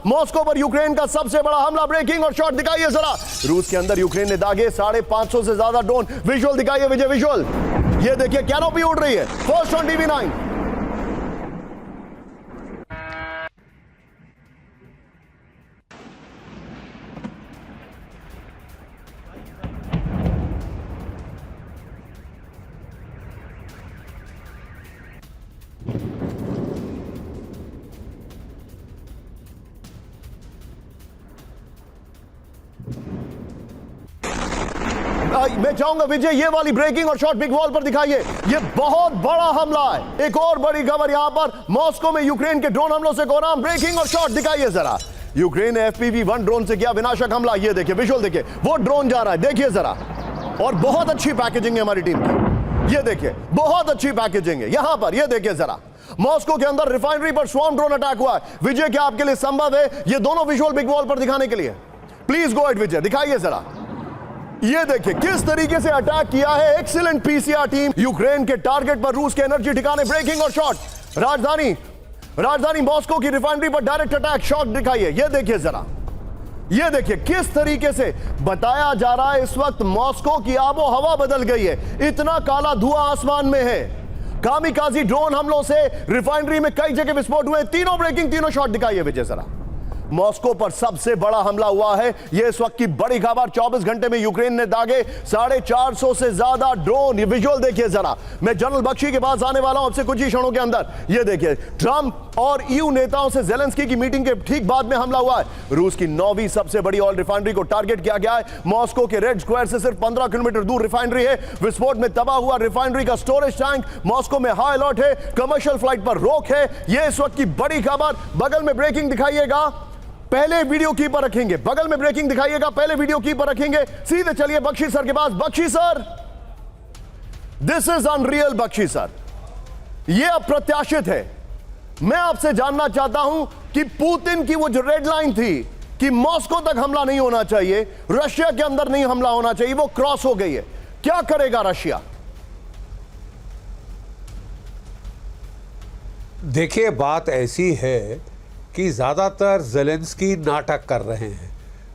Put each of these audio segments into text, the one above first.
Moscow पर Ukraine का सबसे बड़ा हमला, ब्रेकिंग और शॉट दिखाइए जरा। रूस के अंदर यूक्रेन ने दागे 550 से ज्यादा ड्रोन। विजुअल दिखाइए विजय, विजुअल ये देखिए, कैनोपी उड़ रही है। First on TV9. मैं चाहूंगा विजय ये वाली ब्रेकिंग और शॉट बिग वॉल पर दिखाइए। ये बहुत बड़ा हमला है। एक और बड़ी खबर यहां पर, मॉस्को में यूक्रेन के ड्रोन हमलों से कोराम। ब्रेकिंग और शॉट दिखाइए जरा। यूक्रेन ने FPV-1 ड्रोन से किया विनाशक हमला। ये देखिए विजुअल देखिए, वो ड्रोन जा रहा है, देखिए जरा। और बहुत अच्छी पैकेजिंग है हमारी टीम की। ये देखिए बहुत अच्छी पैकेजिंग है यहां पर। ये देखिए जरा, मॉस्को के अंदर रिफाइनरी पर स्वॉर्म ड्रोन अटैक हुआ है। विजय क्या आपके लिए संभव है ये दोनों विजुअल बिग वॉल पर दिखाने के लिए? प्लीज गो एट विजय, दिखाइए जरा। ये देखिए किस तरीके से अटैक किया है एक्सीलेंट पीसीआर टीम यूक्रेन के टारगेट पर, रूस के एनर्जी ठिकाने। ब्रेकिंग और शॉट, राजधानी मॉस्को की रिफाइनरी पर डायरेक्ट अटैक, शॉट दिखाइए। ये देखिए जरा, ये देखिए किस तरीके से बताया जा रहा है इस वक्त मॉस्को की आबो हवा बदल गई है। इतना काला धुआं आसमान में है। कामिकाजी ड्रोन हमलों से रिफाइनरी में कई जगह विस्फोट हुए। तीनों ब्रेकिंग, तीनों शॉट दिखाइए विजय जरा। मॉस्को पर सबसे बड़ा हमला हुआ है, यह इस वक्त की बड़ी खबर। 24 घंटे में यूक्रेन ने दागे 450 से ज्यादा ड्रोन। ये विजुअल देखिए जरा। मैं जनरल बख्शी के पास आने वाला हूं आपसे कुछ ही क्षणों के अंदर। ये देखिए ट्रंप और EU नेताओं से जेलेंस्की की मीटिंग के ठीक बाद में हमला हुआ है। रूस की 9वीं सबसे बड़ी ऑयल रिफाइनरी को टारगेट किया गया है। मॉस्को के रेड स्क्वायर से सिर्फ 15 किलोमीटर दूर रिफाइनरी है। विस्फोट में तबाह हुआ रिफाइनरी का स्टोरेज टैंक। मॉस्को में हाई अलर्ट है, कमर्शियल फ्लाइट पर रोक है। यह इस वक्त की बड़ी खबर। बगल में ब्रेकिंग दिखाइएगा, पहले वीडियो की पर रखेंगे। बगल में ब्रेकिंग दिखाइएगा, पहले वीडियो की पर रखेंगे। सीधे चलिए बख्शी सर के पास। Bakshi sir, this is unreal. Bakshi sir, यह अप्रत्याशित है। मैं आपसे जानना चाहता हूं कि पुतिन की वो जो रेड लाइन थी कि मॉस्को तक हमला नहीं होना चाहिए, रशिया के अंदर नहीं हमला होना चाहिए, वो क्रॉस हो गई है। क्या करेगा रशिया? देखिए बात ऐसी है कि ज़्यादातर ज़ेलेंस्की नाटक कर रहे हैं।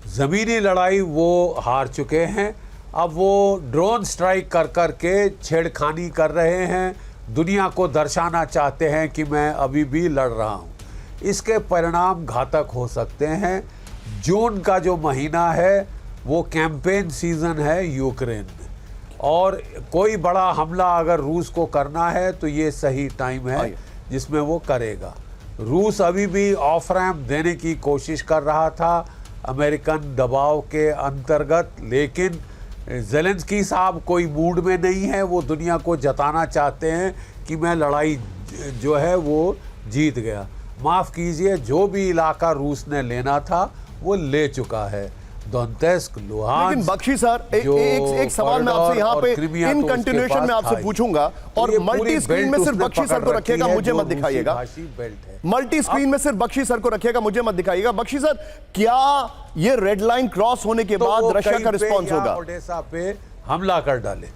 ज़मीनी लड़ाई वो हार चुके हैं। अब वो ड्रोन स्ट्राइक कर कर के छेड़खानी कर रहे हैं, दुनिया को दर्शाना चाहते हैं कि मैं अभी भी लड़ रहा हूँ। इसके परिणाम घातक हो सकते हैं। जून का जो महीना है वो कैंपेन सीज़न है यूक्रेन में, और कोई बड़ा हमला अगर रूस को करना है तो ये सही टाइम है जिसमें वो करेगा। रूस अभी भी ऑफ रैम्प देने की कोशिश कर रहा था अमेरिकन दबाव के अंतर्गत, लेकिन ज़ेलेंस्की साहब कोई मूड में नहीं है। वो दुनिया को जताना चाहते हैं कि मैं लड़ाई जो है वो जीत गया। माफ़ कीजिए, जो भी इलाका रूस ने लेना था वो ले चुका है। Donetsk, Luhansk. लेकिन बख्शी सर एक सवाल मैं आपसे यहाँ पे इन कंटिन्यूएशन में आपसे पूछूंगा, और मल्टी स्क्रीन में सिर्फ बख्शी सर को रखिएगा, मुझे मत दिखाइएगा। मल्टी स्क्रीन में सिर्फ बख्शी सर को रखिएगा, मुझे मत दिखाइएगा। बख्शी सर, क्या ये रेड लाइन क्रॉस होने के बाद रशिया का रिस्पॉन्स होगा? ओडेसा पे हमला कर डाले।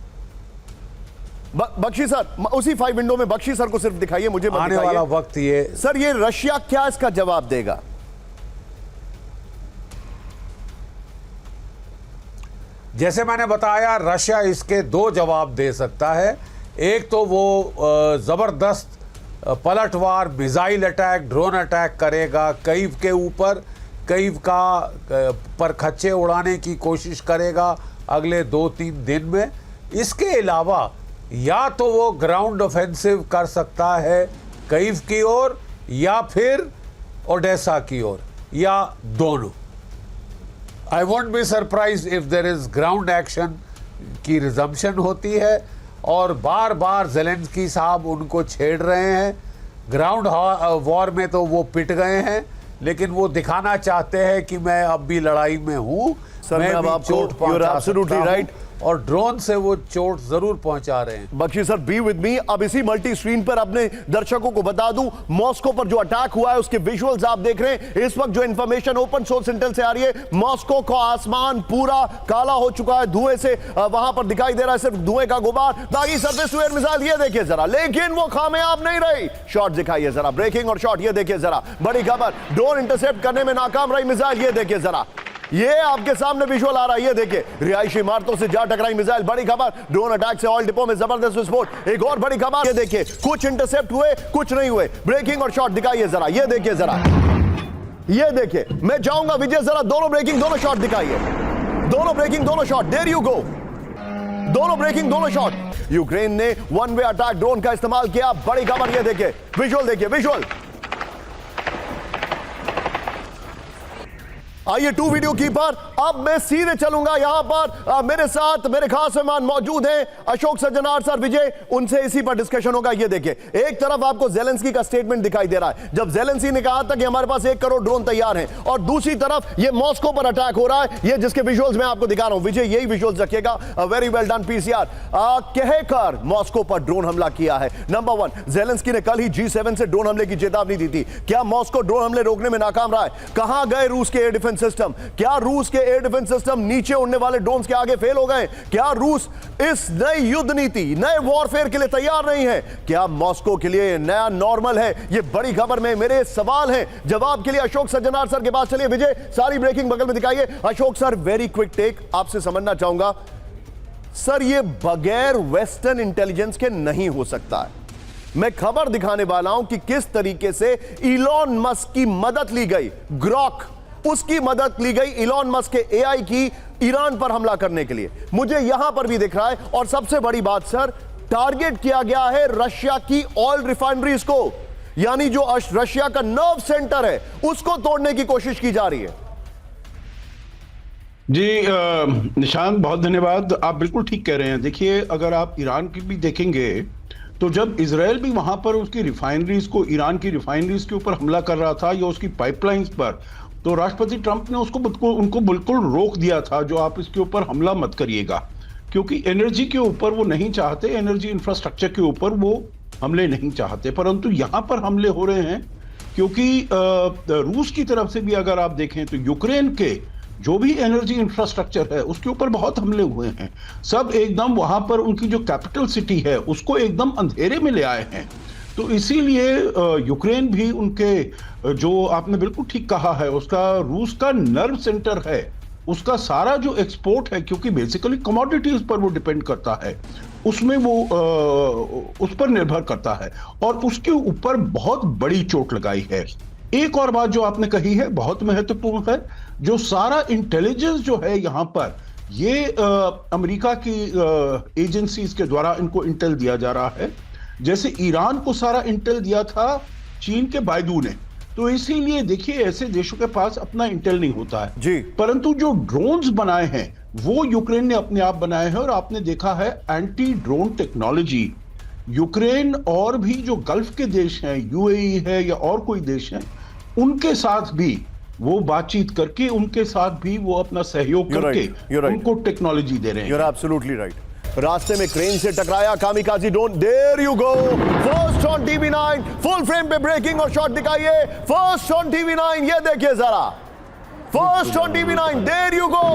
बख्शी सर, उसी 5 विंडो में बख्शी सर को सिर्फ दिखाइए, मुझे मत दिखाइए। आने वाला वक्त ये सर, ये रशिया क्या इसका जवाब देगा? जैसे मैंने बताया, रशिया इसके 2 जवाब दे सकता है। एक तो वो ज़बरदस्त पलटवार मिसाइल अटैक, ड्रोन अटैक करेगा कीव के ऊपर, कीव का पर खच्चे उड़ाने की कोशिश करेगा अगले 2-3 दिन में। इसके अलावा या तो वो ग्राउंड ऑफेंसिव कर सकता है कीव की ओर, या फिर ओडेसा की ओर, या दोनों। I won't be surprised if there is ground action की रिजम्पशन होती है, और बार बार ज़ेलेंस्की साहब उनको छेड़ रहे हैं। ग्राउंड वॉर में तो वो पिट गए हैं, लेकिन वो दिखाना चाहते हैं कि मैं अब भी लड़ाई में हूँ, मैं भी चोट पहुंचा सकता हूं। और ड्रोन से वो चोट जरूर पहुंचा रहे हैं। Bakshi sir be with me. अब इसी मल्टी स्क्रीन पर अपने दर्शकों को बता दूं, मॉस्को पर जो अटैक हुआ है उसके विजुअल्स आप देख रहे हैं। इस वक्त जो इंफॉर्मेशन ओपन सोर्स इंटेल से आ रही है, मॉस्को का आसमान पूरा काला हो चुका है, धुएं से वहां पर दिखाई दे रहा है सिर्फ धुएं का गुबार। बाकी सरफेस टू एयर मिसाइल ये देखिए जरा, लेकिन वो कामयाब नहीं रही। शॉट दिखाइए जरा, ब्रेकिंग और शॉट ये देखिए जरा, बड़ी खबर, ड्रोन इंटरसेप्ट करने में नाकाम रही मिसाइल ये देखिए जरा, ये आपके सामने विजुअल आ रहा है, ये देखिए रिहायशी इमारतों से जा टकराई मिसाइल। बड़ी खबर, ड्रोन अटैक से ऑयल डिपो में जबरदस्त विस्फोट। एक और बड़ी खबर, ये देखिए कुछ इंटरसेप्ट हुए कुछ नहीं हुए। ब्रेकिंग और शॉट दिखाइए जरा, ये देखिए जरा, ये देखिए। मैं चाहूंगा विजय जरा दोनों ब्रेकिंग दोनों शॉट दिखाइए, दोनों ब्रेकिंग दोनों शॉट, देयर यू गो, दोनों ब्रेकिंग दोनों शॉट। यूक्रेन ने वन वे अटैक ड्रोन का इस्तेमाल किया। बड़ी खबर, ये देखिए विजुअल, देखिए विजुअल। आइए टू वीडियो की पर अब मैं सीधे चलूंगा। यहां पर मेरे साथ मेरे खास मेहमान मौजूद हैं, अशोक सज्जनार सर, विजय, उनसे इसी पर डिस्कशन होगा। ये देखिए, एक तरफ आपको जेलेंस्की का स्टेटमेंट दिखाई दे रहा है, जब जेलेंस्की ने कहा था कि हमारे पास 1 करोड़ ड्रोन तैयार हैं, और दूसरी तरफ ये मॉस्को पर अटैक हो रहा है, ये जिसके विजुअल्स मैं आपको दिखा रहा हूं। विजय यही विजुअल्स रखिएगा। Very well done PCR. कहकर मॉस्को पर ड्रोन हमला किया है। नंबर 1, जेलेंस्की ने कल ही G7 से ड्रोन हमले की चेतावनी दी थी। क्या मॉस्को ड्रोन हमले रोकने में नाकाम रहा है? कहां गए रूस के एयर डिफेंस सिस्टम? क्या रूस के एयर डिफेंस सिस्टम नीचे उड़ने वाले ड्रोन्स के आगे फेल हो गए? क्या रूस इस नई युद्ध नीति, नए वॉरफेयर के लिए तैयार नहीं है? क्या मॉस्को के लिए नया नॉर्मल है? ये बड़ी खबर में मेरे सवाल हैं, जवाब के लिए अशोक सज्जनार सर के पास चलिए। विजय, सारी ब्रेकिंग बगल में दिखाइए। Ashok sir, very quick take आपसे समझना चाहूंगा सर, ये बगैर वेस्टर्न इंटेलिजेंस के नहीं हो सकता है। मैं खबर दिखाने वाला हूं कि किस तरीके से इलॉन मस्क की मदद ली गई, ग्रॉक, उसकी मदद ली गई इलॉन मस्क के एआई की ईरान पर हमला करने के लिए। मुझे यहां पर भी दिख रहा है। और सबसे बड़ी बात सर, टारगेट किया गया है रशिया की ऑयल रिफाइनरीज को, यानी जो रशिया का नर्व सेंटर है उसको तोड़ने की कोशिश की जा रही है। जी निशांत, बहुत धन्यवाद। आप बिल्कुल ठीक कह रहे हैं। देखिए, अगर आप ईरान की भी देखेंगे तो जब इजराइल भी वहां पर उसकी रिफाइनरीज को, ईरान की रिफाइनरीज के ऊपर हमला कर रहा था या उसकी पाइपलाइंस पर, तो राष्ट्रपति ट्रंप ने उनको बिल्कुल रोक दिया था, जो आप इसके ऊपर हमला मत करिएगा, क्योंकि एनर्जी के ऊपर वो नहीं चाहते, एनर्जी इंफ्रास्ट्रक्चर के ऊपर वो हमले नहीं चाहते। परंतु यहां पर हमले हो रहे हैं क्योंकि रूस की तरफ से भी अगर आप देखें तो यूक्रेन के जो भी एनर्जी इंफ्रास्ट्रक्चर है उसके ऊपर बहुत हमले हुए हैं। सब एकदम वहां पर उनकी जो कैपिटल सिटी है उसको एकदम अंधेरे में ले आए हैं। तो इसीलिए यूक्रेन भी उनके, जो आपने बिल्कुल ठीक कहा है, उसका रूस का नर्व सेंटर है, उसका सारा जो एक्सपोर्ट है, क्योंकि बेसिकली कमोडिटीज पर वो डिपेंड करता है, उसमें वो उस पर निर्भर करता है, और उसके ऊपर बहुत बड़ी चोट लगाई है। एक और बात जो आपने कही है बहुत महत्वपूर्ण है, जो सारा इंटेलिजेंस जो है यहाँ पर, ये अमेरिका की एजेंसीज के द्वारा इनको इंटेल दिया जा रहा है। जैसे ईरान को सारा इंटेल दिया था चीन के बायदू ने, तो इसीलिए देखिए ऐसे देशों के पास अपना इंटेल नहीं होता है जी। परंतु जो ड्रोन्स बनाए हैं वो यूक्रेन ने अपने आप बनाए हैं, और आपने देखा है एंटी ड्रोन टेक्नोलॉजी यूक्रेन और भी जो गल्फ के देश हैं, यूएई है या और कोई देश हैं, उनके साथ भी वो बातचीत करके, उनके साथ भी वो अपना सहयोग करके उनको टेक्नोलॉजी दे रहे हैं। You're absolutely right. रास्ते में क्रेन से टकराया kamikaze drone. There you go, first on TV nine, full frame पे ब्रेकिंग और शॉट दिखाइए। फर्स्ट ऑन टीवी9, ये देखिए जरा, first on TV nine, there you go.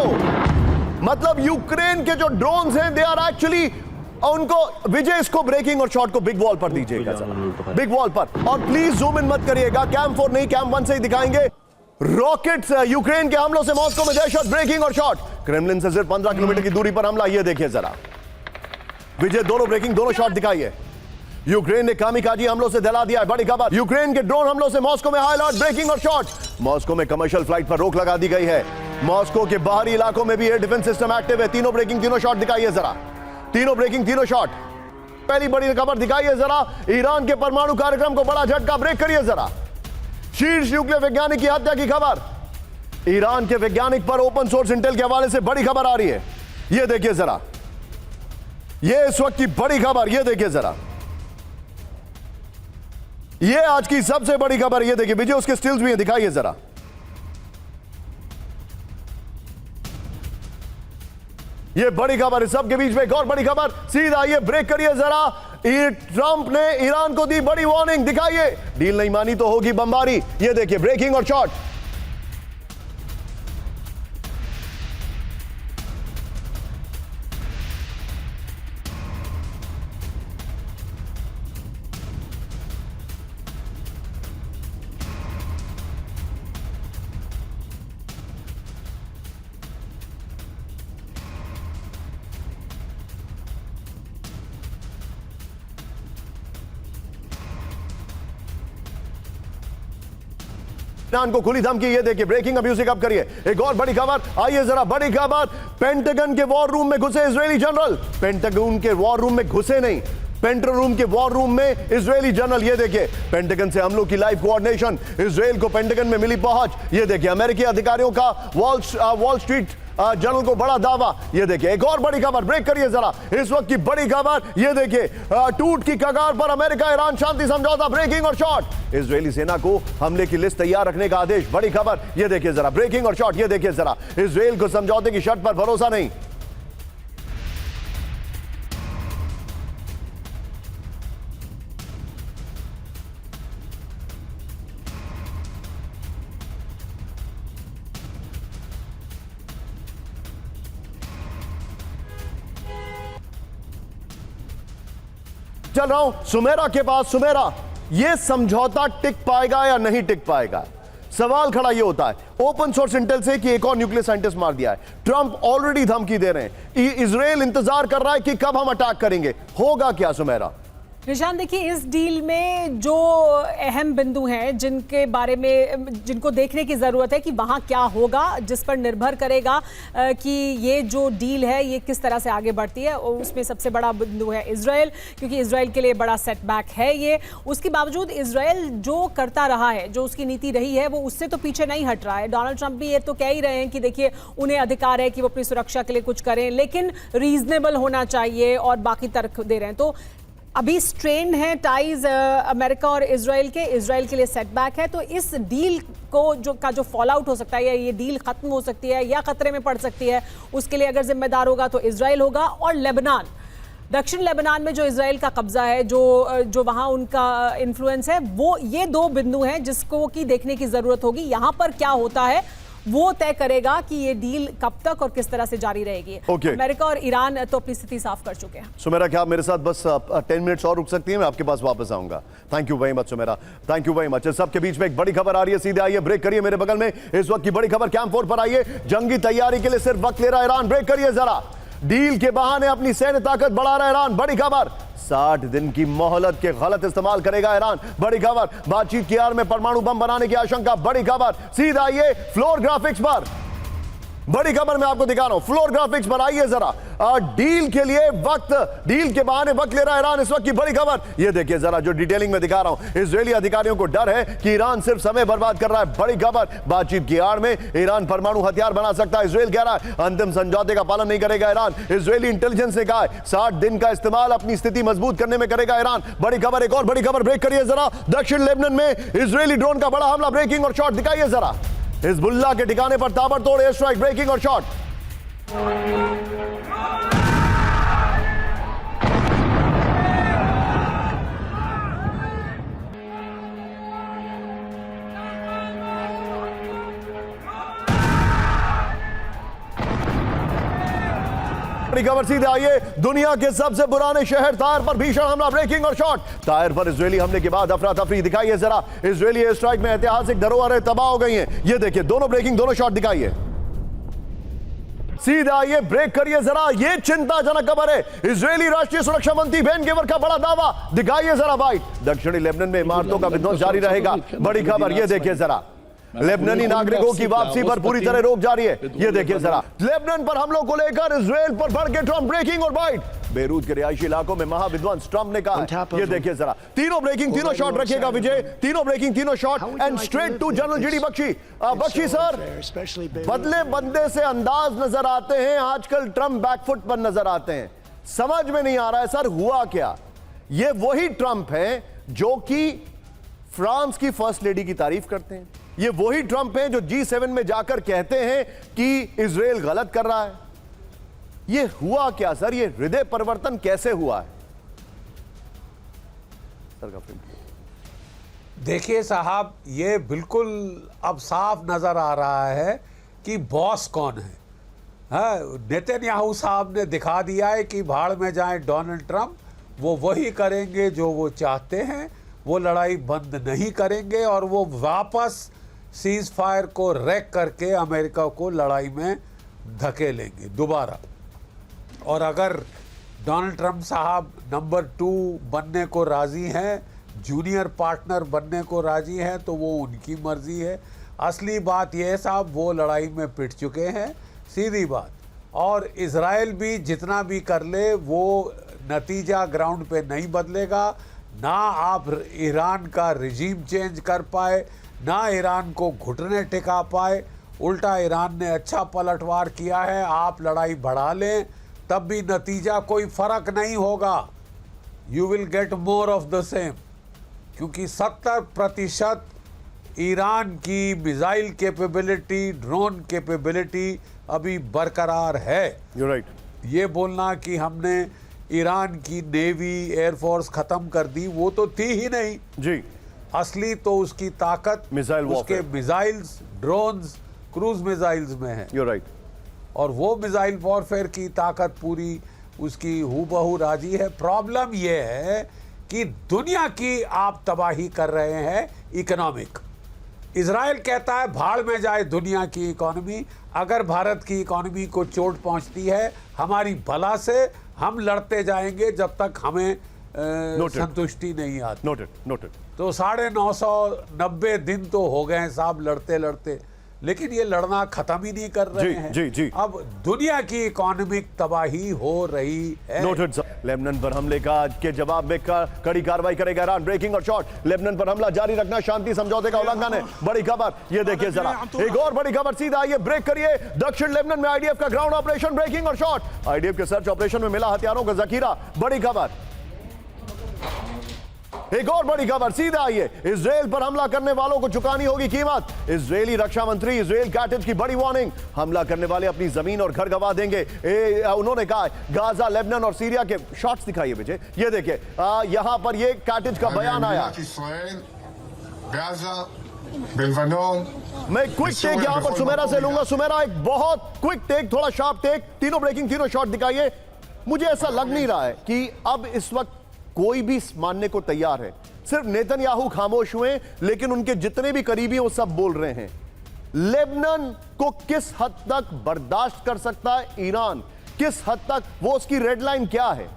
मतलब यूक्रेन के जो ड्रोन्स हैं, दे आर एक्चुअली, उनको विजय, इसको ब्रेकिंग और शॉट को बिग वॉल पर दीजिएगा सर, बिग वॉल पर, और प्लीज जूम इन मत करिएगा, कैम 4 नहीं कैम 1 से ही दिखाएंगे। रॉकेट्स यूक्रेन के हमलों से मॉस्को में दहशत, ब्रेकिंग और शॉट, क्रेमलिन से सिर्फ 15 किलोमीटर की दूरी पर हमला, ये देखिए जरा विजय, दोनों ब्रेकिंग दोनों शॉट दिखाइए। यूक्रेन ने कामिकाजी हमलों से दहला दिया है, बड़ी खबर, यूक्रेन के ड्रोन हमलों से मॉस्को में हाई अलर्ट, ब्रेकिंग और शॉट। मॉस्को में कमर्शियल फ्लाइट पर रोक लगा दी गई है। मॉस्को के बाहरी इलाकों में भी एयर डिफेंस सिस्टम एक्टिव है। तीनों ब्रेकिंग तीनों शॉट दिखाइए जरा, तीनों ब्रेकिंग तीनों शॉट। पहली बड़ी खबर दिखाइए जरा, ईरान के परमाणु कार्यक्रम को बड़ा झटका, ब्रेक करिए जरा। शीर्ष न्यूक्लियर वैज्ञानिक की हत्या की खबर, ईरान के वैज्ञानिक पर ओपन सोर्स इंटेल के हवाले से बड़ी खबर आ रही है, ये देखिए जरा, ये इस वक्त की बड़ी खबर, ये देखिए जरा, ये आज की सबसे बड़ी खबर, ये देखिए विजय, उसके स्टिल्स भी हैं, दिखाइए जरा। ये बड़ी खबर, इस सबके बीच में एक और बड़ी खबर, सीधा ये ब्रेक करिए जरा। ट्रंप ने ईरान को दी बड़ी वार्निंग, दिखाइए। डील नहीं मानी तो होगी बमबारी। ये देखिए ब्रेकिंग और शॉट। ईरान को खुली धमकी, ये देखिए ब्रेकिंग, अभी उसे कब करिए। एक और बड़ी खबर, आइए जरा बड़ी खबर, पेंटागन के वॉर रूम में घुसे इजरायली जनरल। पेंटागन के वॉर रूम में घुसे नहीं, पेंटर रूम के वॉर रूम में इजरायली जनरल। ये देखिए पेंटागन से हमलों की लाइव कोऑर्डिनेशन, इजरायल को पेंटागन में मिली पहुंच। ये देखिए अमेरिकी अधिकारियों का वॉल स्ट्रीट जर्नल को बड़ा दावा। ये देखिए एक और बड़ी खबर, ब्रेक करिए जरा, इस वक्त की बड़ी खबर। ये देखिए टूट की कगार पर अमेरिका ईरान शांति समझौता, ब्रेकिंग और शॉट। इजरायली सेना को हमले की लिस्ट तैयार रखने का आदेश, बड़ी खबर। ये देखिए जरा ब्रेकिंग और शॉट। ये देखिए जरा, इजरायल को समझौते की शर्त पर भरोसा नहीं। चल रहा हूं सुमेरा के पास। सुमेरा, यह समझौता टिक पाएगा या नहीं टिक पाएगा? सवाल खड़ा यह होता है ओपन सोर्स इंटेल से कि एक और न्यूक्लियर साइंटिस्ट मार दिया है। ट्रंप ऑलरेडी धमकी दे रहे हैं, इजरायल इंतजार कर रहा है कि कब हम अटैक करेंगे। होगा क्या सुमेरा? निशान, देखिए इस डील में जो अहम बिंदु हैं जिनके बारे में जिनको देखने की ज़रूरत है कि वहाँ क्या होगा, जिस पर निर्भर करेगा कि ये जो डील है ये किस तरह से आगे बढ़ती है। और उसमें सबसे बड़ा बिंदु है इजरायल, क्योंकि इजरायल के लिए बड़ा सेटबैक है ये। उसके बावजूद इजरायल जो करता रहा है, जो उसकी नीति रही है, वो उससे तो पीछे नहीं हट रहा है। डोनाल्ड ट्रंप भी ये तो कह ही रहे हैं कि देखिए उन्हें अधिकार है कि वो अपनी सुरक्षा के लिए कुछ करें, लेकिन रीजनेबल होना चाहिए, और बाकी तर्क दे रहे हैं। तो अभी स्ट्रेन है टाइज अमेरिका और इजरायल के लिए सेटबैक है। तो इस डील को जो फॉल आउट हो सकता है, या ये डील खत्म हो सकती है या खतरे में पड़ सकती है, उसके लिए अगर जिम्मेदार होगा तो इजरायल होगा। और लेबनान, दक्षिण लेबनान में जो इजरायल का कब्जा है, जो वहाँ उनका इन्फ्लुएंस है, वो ये दो बिंदु हैं जिसको की देखने की जरूरत होगी। यहाँ पर क्या होता है वो तय करेगा कि ये डील कब तक और किस तरह से जारी रहेगी। अमेरिका और ईरान तो अपनी स्थिति साफ कर चुके हैं। सुमेरा, क्या आप मेरे साथ बस 10 मिनट्स और रुक सकती हैं? मैं आपके पास वापस आऊंगा। Thank you very much Sumera, thank you very much. सबके बीच में एक बड़ी खबर आ रही है, सीधे आइए ब्रेक करिए मेरे बगल में। इस वक्त की बड़ी खबर, कैंप 4 पर आइए। जंगी तैयारी के लिए सिर्फ वक्त ले रहा है ईरान, ब्रेक करिए जरा। डील के बहाने अपनी सैन्य ताकत बढ़ा रहा है ईरान, बड़ी खबर। 60 दिन की मोहलत के गलत इस्तेमाल करेगा ईरान, बड़ी खबर। बातचीत की आड़ में परमाणु बम बनाने की आशंका, बड़ी खबर। सीधा आइए फ्लोर ग्राफिक्स पर, बड़ी खबर मैं आपको दिखा रहा हूं। फ्लोर ग्राफिक्स पर आइए जरा। डील के लिए वक्त, डील के बहाने वक्त ले रहा है ईरान, इस वक्त की बड़ी खबर। ये देखिए जरा, जो डिटेलिंग में दिखा रहा हूं। इजरायली अधिकारियों को डर है कि ईरान सिर्फ समय बर्बाद कर रहा है, बड़ी खबर। बातचीत की आड़ में ईरान परमाणु हथियार बना सकता है, इजरायल कह रहा है। अंतिम समझौते का पालन नहीं करेगा ईरान, इजरायली इंटेलिजेंस ने कहा है। 60 दिन का इस्तेमाल अपनी स्थिति मजबूत करने में करेगा ईरान, बड़ी खबर। एक और बड़ी खबर, ब्रेक करिए जरा। दक्षिण लेबनान में इजरायली ड्रोन का बड़ा हमला, ब्रेकिंग और शॉट दिखाइए जरा। हिजबुल्लाह के ठिकाने पर ताबड़तोड़ एयर स्ट्राइक, ब्रेकिंग और शॉट। बड़ी खबर, सीधे आइए। दुनिया के सबसे पुराने शहर तायर पर भीषण हमला, ब्रेकिंग और शॉट। तायर पर इजरायली हमले के बाद अफरा तफरी, दिखाइए जरा। इजरायली एयर स्ट्राइक में ऐतिहासिक धरोहरें तबाह हो गई हैं। ये देखिए, दोनों ब्रेकिंग, दोनों शॉट दिखाइए। सीधा आइए, ब्रेक करिए जरा। ये चिंताजनक खबर है, इजरायली राष्ट्रीय सुरक्षा मंत्री बेन गेवर का बड़ा दावा, दिखाइए जरा बाइट। दक्षिणी लेबनान में इमारतों का विध्वंस जारी रहेगा, बड़ी खबर। ये देखिए जरा, लेबनानी नागरिकों की वापसी पर पूरी तरह रोक जारी है। ये देखिए जरा, लेबनान पर हमलों को लेकर इजरायल पर बढ़ के ट्रंप, ब्रेकिंग और बाइट। बेरूत के रिहायशी इलाकों में महाविध्वंस, ट्रंप ने कहा। ये देखिए जरा, तीनों ब्रेकिंग, तीनों शॉट रखिएगा विजय, तीनों ब्रेकिंग, तीनों shot and straight to general GD Bakshi. Bakshi sir, बदले बंदे से अंदाज नजर आते हैं, आजकल ट्रंप बैकफुट पर नजर आते हैं। समझ में नहीं आ रहा है सर, हुआ क्या? ये वही ट्रंप है जो कि फ्रांस की फर्स्ट लेडी की तारीफ करते हैं, ये वही ट्रंप हैं जो G7 में जाकर कहते हैं कि इजरायल गलत कर रहा है। ये हुआ क्या सर, ये हृदय परिवर्तन कैसे हुआ है सर का फिल्म? देखिए साहब, ये बिल्कुल अब साफ नजर आ रहा है कि बॉस कौन है। हाँ, नेतन्याहू साहब ने दिखा दिया है कि भाड़ में जाए डोनाल्ड ट्रंप, वो वही करेंगे जो वो चाहते हैं, वो लड़ाई बंद नहीं करेंगे और वो वापस सीज फायर को रैक करके अमेरिका को लड़ाई में धकेलेंगे दोबारा। और अगर डोनाल्ड ट्रंप साहब नंबर 2 बनने को राज़ी हैं, जूनियर पार्टनर बनने को राज़ी हैं, तो वो उनकी मर्ज़ी है। असली बात यह है साहब, वो लड़ाई में पिट चुके हैं, सीधी बात। और इज़राइल भी जितना भी कर ले, वो नतीजा ग्राउंड पे नहीं बदलेगा। ना आप ईरान का रिजीम चेंज कर पाए, ना ईरान को घुटने टिका पाए। उल्टा ईरान ने अच्छा पलटवार किया है। आप लड़ाई बढ़ा लें तब भी नतीजा कोई फ़र्क नहीं होगा। You will get more of the same, क्योंकि 70% ईरान की मिसाइल कैपेबिलिटी, ड्रोन कैपेबिलिटी अभी बरकरार है। You're right. ये बोलना कि हमने ईरान की नेवी, एयरफोर्स ख़त्म कर दी, वो तो थी ही नहीं जी। असली तो उसकी ताकत मिसाइल उसके warfare. Missiles, drones, cruise missiles में है। You're right. और वो मिसाइल वॉरफेयर की ताकत पूरी उसकी हूबहू राजी है। प्रॉब्लम ये है कि दुनिया की आप तबाही कर रहे हैं इकोनॉमिक। इजराइल कहता है भाड़ में जाए दुनिया की इकोनॉमी। अगर भारत की इकोनॉमी को चोट पहुंचती है हमारी भला से, हम लड़ते जाएंगे जब तक हमें संतुष्टि नहीं आती। Noted. Noted. तो 990 दिन तो हो गए हैं साहब लड़ते लड़ते, लेकिन ये लड़ना खत्म ही नहीं कर रहे हैं। जी। अब दुनिया की इकोनॉमिक तबाही हो रही है। Noted sir. लेबनान पर हमले का के जवाब में कड़ी कार्रवाई करेगा ईरान। ब्रेकिंग और शॉर्ट, लेबनान पर हमला जारी रखना शांति समझौते का उल्लंघन है। बड़ी खबर ये देखिए जरा, एक और बड़ी खबर सीधा आइए ब्रेक करिए। दक्षिण लेबनान में आईडीएफ का ग्राउंड ऑपरेशन। ब्रेकिंग और शॉर्ट, आईडीएफ के सर्च ऑपरेशन में मिला हथियारों का जखीरा। बड़ी खबर, एक और बड़ी खबर सीधा आइए। इजराइल पर हमला करने वालों को चुकानी होगी कीमत। इजरायली रक्षा मंत्री इजराइल काटिज की बड़ी वार्निंग, हमला करने वाले अपनी जमीन और घर गंवा देंगे। उन्होंने कहा गाजा, लेबनान और सीरिया के शॉट्स दिखाइए मुझे, ये देखिए यहां पर ये काटिज का बयान आया। मैं क्विक टेक यहां पर सुमेरा से लूंगा। सुमेरा, एक बहुत क्विक टेक, थोड़ा शार्प टेक, तीनों ब्रेकिंग, तीनों शॉट दिखाइए। मुझे ऐसा लग नहीं रहा है कि अब इस वक्त कोई भी मानने को तैयार है। सिर्फ नेतन्याहू खामोश हुए, लेकिन उनके जितने भी करीबी वो सब बोल रहे हैं। लेबनान को किस हद तक बर्दाश्त कर सकता है ईरान, किस हद तक, वो उसकी रेड लाइन क्या है?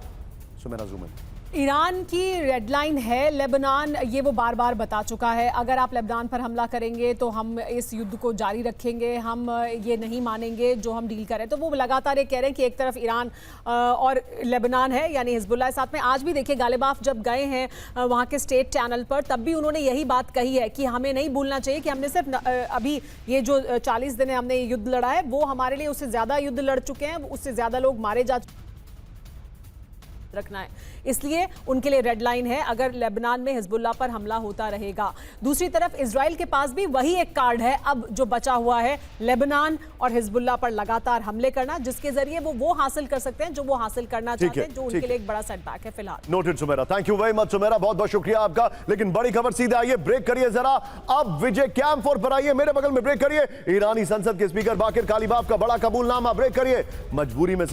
सुमेरा जूमन। ईरान की रेड लाइन है लेबनान, ये वो बार बार बता चुका है। अगर आप लेबनान पर हमला करेंगे तो हम इस युद्ध को जारी रखेंगे, हम ये नहीं मानेंगे जो हम डील करें। तो वो लगातार ये कह रहे हैं कि एक तरफ ईरान और लेबनान है, यानी हिजबुल्लाह साथ में। आज भी देखिए गालिबाफ जब गए हैं वहाँ के स्टेट चैनल पर, तब भी उन्होंने यही बात कही है कि हमें नहीं भूलना चाहिए कि हमने सिर्फ अभी ये जो 40 दिन हमने युद्ध लड़ा है, वो हमारे लिए उससे ज़्यादा युद्ध लड़ चुके हैं, उससे ज़्यादा लोग मारे जा रखना है। इसलिए उनके लिए रेड लाइन है अगर लेबनान में हिजबुल्लाह पर हमला होता रहेगा। दूसरी तरफ इजराइल के पास भी वही एक कार्ड है अब जो बचा हुआ है, लेबनान और हिजबुल्लाह पर लगातार हमले करना, जिसके जरिए वो हासिल कर सकते हैं जो वो हासिल करना चाहते हैं, जो उनके लिए एक बड़ा सेटबैक है फिलहाल। Noted Sumera, thank you very much Sumera, बहुत बहुत शुक्रिया आपका। लेकिन बड़ी खबर सीधे आइए, ब्रेक करिए जरा। अब विजय कैंप पर आइए, मेरे बगल में ब्रेक करिए। ईरानी संसद के स्पीकर बाकिर कालीबाफ का बड़ा कबूलनामा, ब्रेक करिए। मजबूरी में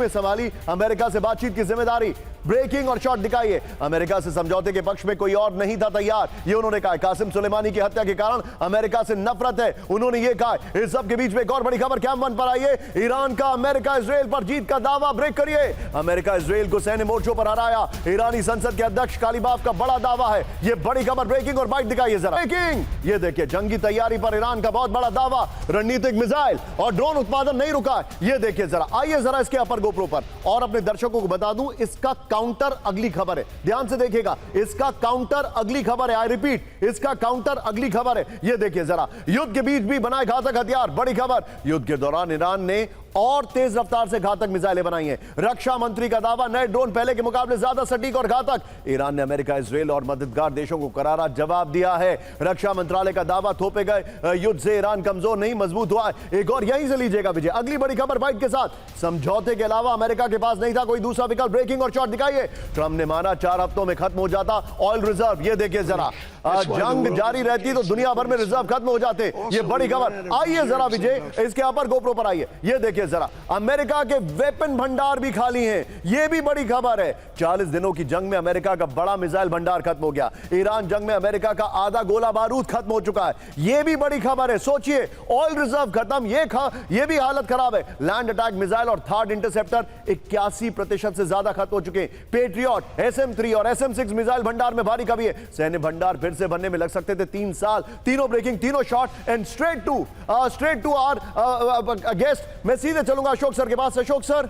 संभाली अमेरिका से बातचीत की जिम्मेदारी। ब्रेकिंग और शॉट दिखाइए। अमेरिका से समझौते के पक्ष में कोई और नहीं था तैयार, ये उन्होंने कहा। कासिम सुलेमानी की हत्या के कारण अमेरिका से नफरत है, उन्होंने ये कहा। इस सब के बीच में एक और बड़ी खबर कैंप 1 पर आइए। ईरान का अमेरिका इजराइल पर जीत का दावा, ब्रेक करिए। अमेरिका इजराइल को सैन्य मोर्चों पर हराया, ईरानी संसद के अध्यक्ष कालीबाफ का बड़ा दावा है। ये बड़ी खबर, ब्रेकिंग और बाइट दिखाइए जरा। ब्रेकिंग, ये देखिए जंगी तैयारी पर ईरान का बहुत बड़ा दावा, रणनीतिक मिसाइल और ड्रोन उत्पादन नहीं रुका। ये देखिए जरा, आइए जरा इसके अपर गोप्रो पर। और अपने दर्शकों को बता दूं, इसका काउंटर अगली खबर है, ध्यान से देखिएगा। इसका काउंटर अगली खबर है, आई रिपीट, इसका काउंटर अगली खबर है। यह देखिए जरा, युद्ध के बीच भी बनाए घातक हथियार, बड़ी खबर। युद्ध के दौरान ईरान ने और तेज रफ्तार से घातक मिसाइलें बनाई हैं। रक्षा मंत्री का दावा, नए ड्रोन पहले के मुकाबले ज्यादा सटीक और घातक। ईरान ने अमेरिका, इजरायल और मददगार देशों को करारा जवाब दिया है। रक्षा मंत्रालय का दावा, थोपे गए युद्ध से ईरान कमजोर नहीं मजबूत हुआ है। एक और यहीं से लीजिएगा विजय। अगली बड़ी खबर बाइट के साथ, समझौते के अलावा अमेरिका के पास नहीं था कोई दूसरा विकल्प। ब्रेकिंग और शॉट दिखाइए। ट्रंप ने माना 4 हफ्तों में खत्म हो जाता ऑयल रिजर्व। ये देखिए जरा, जंग जारी रहती तो दुनिया भर में रिजर्व खत्म हो जाते। ये बड़ी खबर। आइए जरा विजय, इसके अपर गोप्रो पर आइए। ये देखिए जरा, अमेरिका के वेपन भंडार भी खाली हैं। ये भी बड़ी खबर है। 40 दिनों की जंग में अमेरिका का बड़ा मिसाइल भंडार खत्म हो गया। ईरान जंग में अमेरिका का आधा गोला बारूद खत्म हो चुका है। ये भी बड़ी खबर है। सोचिए, ऑयल रिजर्व खत्म, ये भी हालत खराब है। लैंड अटैक मिसाइल और थर्ड इंटरसेप्टर 81% से ज्यादा खत्म हो चुके हैं। पेट्रियट, SM-3 और SM-6 मिसाइल भंडार में भारी कमी है। सैन्य भंडार फिर से बनने में लग सकते थे 3 साल। तीनों ब्रेकिंग, तीनों shot and straight to our guest. मैं सीधे चलूंगा अशोक सर के पास। अशोक सर,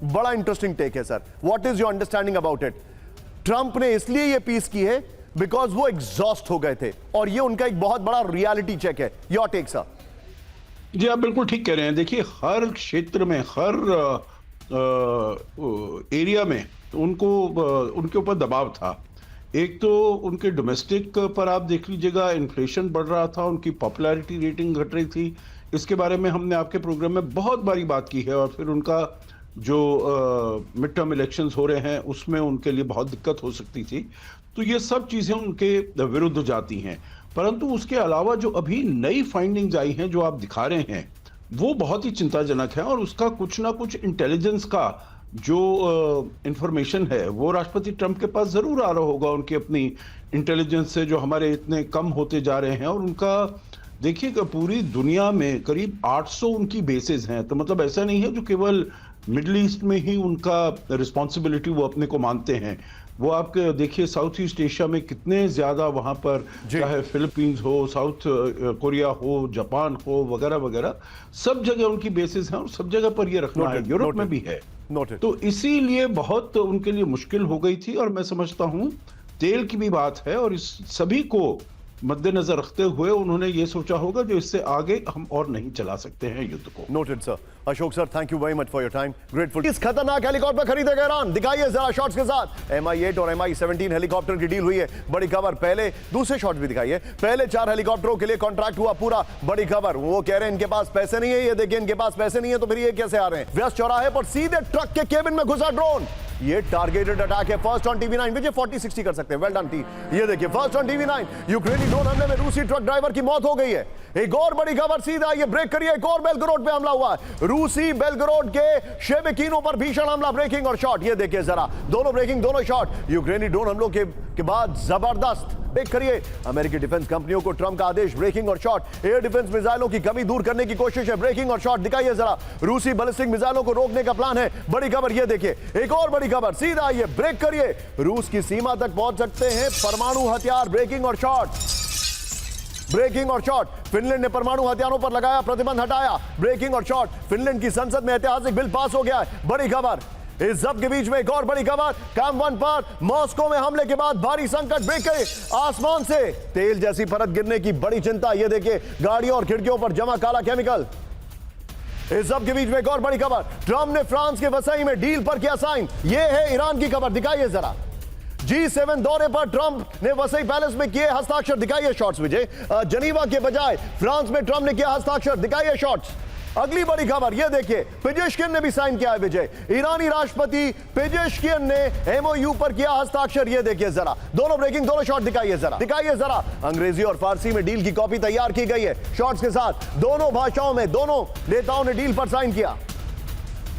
बड़ा इंटरेस्टिंग टेक है sir. What is your understanding about it? Trump ने इसलिए ये पीस की है बिकॉज वो एग्जॉस्ट हो गए थे और ये उनका एक बहुत बड़ा रियलिटी चेक है। Your take sir. जी, आप बिल्कुल ठीक कह रहे हैं। देखिए, हर क्षेत्र में, हर एरिया में उनके ऊपर दबाव था। एक तो उनके डोमेस्टिक पर आप देख लीजिएगा, इन्फ्लेशन बढ़ रहा था, उनकी पॉपुलैरिटी रेटिंग घट रही थी। इसके बारे में हमने आपके प्रोग्राम में बहुत बारी बात की है। और फिर उनका जो मिड टर्म इलेक्शंस हो रहे हैं उसमें उनके लिए बहुत दिक्कत हो सकती थी। तो ये सब चीज़ें उनके विरुद्ध जाती हैं। परंतु उसके अलावा जो अभी नई फाइंडिंग्स आई हैं, जो आप दिखा रहे हैं, वो बहुत ही चिंताजनक है। और उसका कुछ ना कुछ इंटेलिजेंस का जो इंफॉर्मेशन है वो राष्ट्रपति ट्रंप के पास जरूर आ रहा होगा, उनकी अपनी इंटेलिजेंस से, जो हमारे इतने कम होते जा रहे हैं। और उनका देखिए कि पूरी दुनिया में करीब 800 उनकी बेसेस हैं। तो मतलब ऐसा नहीं है जो केवल मिडिल ईस्ट में ही उनका रिस्पॉन्सिबिलिटी वो अपने को मानते हैं। वो आपके देखिए, साउथ ईस्ट एशिया में कितने ज्यादा वहां पर, चाहे फिलीपींस हो, साउथ कोरिया हो, जापान हो, वगैरह वगैरह, सब जगह उनकी बेसिस हैं और सब जगह पर ये रखना है। यूरोप में भी है। तो इसीलिए बहुत उनके लिए मुश्किल हो गई थी। और मैं समझता हूं तेल की भी बात है और इस सभी को मद्देनजर रखते हुए उन्होंने ये सोचा होगा जो इससे आगे हम और नहीं चला सकते हैं युद्ध को। Noted sir. Ashok sir, thank you very much for your time. Grateful. इस खतरनाक हेलीकॉप्टर खरीदेगा ईरान, दिखाइए जरा शॉट्स के साथ। MI-8 और MI-17 हेलीकॉप्टर की डील हुई है। बड़ी खबर। पहले दूसरे शॉट्स भी दिखाइए। पहले 4 हेलीकॉप्टरों के लिए कॉन्ट्रैक्ट हुआ पूरा। बड़ी खबर। वो कह रहे हैं इनके पास पैसे नहीं है। ये देखिए, इनके पास पैसे नहीं है तो फिर ये कैसे आ रहे हैं? व्यस्त चौराहे पर सीधे ट्रक के केबिन में घुसा ड्रोन। ये टारगेटेड अटैक है। First on TV9। विजय 40-60 कर सकते हैं। Well done team. ये देखिए, फर्स्ट ऑन TV9। यूक्रेनी ड्रोन हमले में रूसी ट्रक ड्राइवर की मौत हो गई है। एक और बड़ी खबर, सीधा ये ब्रेक करिए। एक और बेलगरोड पे हमला हुआ है। रूसी बेलगरोड के शेबेकिनो पर भीषण हमला। ब्रेकिंग और शॉट। ये देखिए जरा, दोनों ब्रेकिंग, दोनों शॉट। यूक्रेनी ड्रोन हमलों के बाद जबरदस्त ब्रेक करिए। अमेरिकी डिफेंस कंपनियों को ट्रंप का आदेश। ब्रेकिंग और शॉट। एयर डिफेंस मिसाइलों की कमी दूर करने की कोशिश है। ब्रेकिंग और शॉट दिखाइए जरा। रूसी बैलिस्टिक मिसाइलों को रोकने का प्लान है। बड़ी खबर। ये देखिए, एक और बड़ी खबर। सीधा ये ब्रेक करिए। रूस की सीमा तक पहुंच सकते हैं परमाणु हथियार। ब्रेकिंग और शॉट। ब्रेकिंग और शॉट। फिनलैंड ने परमाणु हथियारों पर लगाया प्रतिबंध, हटाया। ब्रेकिंग और शॉट। फिनलैंड की संसद में ऐतिहासिक बिल पास हो गया है। बड़ी खबर। इस सब के बीच में एक और बड़ी खबर। काम-1 पर मॉस्को में हमले के बाद भारी संकट। ब्रेक करे। आसमान से तेल जैसी परत गिरने की बड़ी चिंता। ये देखिए, गाड़ियों और खिड़कियों पर जमा काला केमिकल। इस सब के बीच में एक और बड़ी खबर। ट्रंप ने फ्रांस के वसई में डील पर किया साइन। ये है ईरान की खबर। दिखाइए जरा। G7 दौरे पर ट्रंप ने वसई पैलेस में किए हस्ताक्षर। दिखाइए शॉट्स विजय। जनीवा के बजाय फ्रांस में ट्रंप ने किया हस्ताक्षर। दिखाइए शॉट्स। अगली बड़ी खबर। यह देखिए, पेजेश्किन ने भी साइन किया है विजय। ईरानी राष्ट्रपति पेजेश्किन ने MOU पर किया हस्ताक्षर। यह देखिए जरा, दोनों ब्रेकिंग, दोनों शॉट दिखाइए जरा। अंग्रेजी और फारसी में डील की कॉपी तैयार की गई है शॉट्स के साथ। दोनों भाषाओं में दोनों नेताओं ने डील पर साइन किया।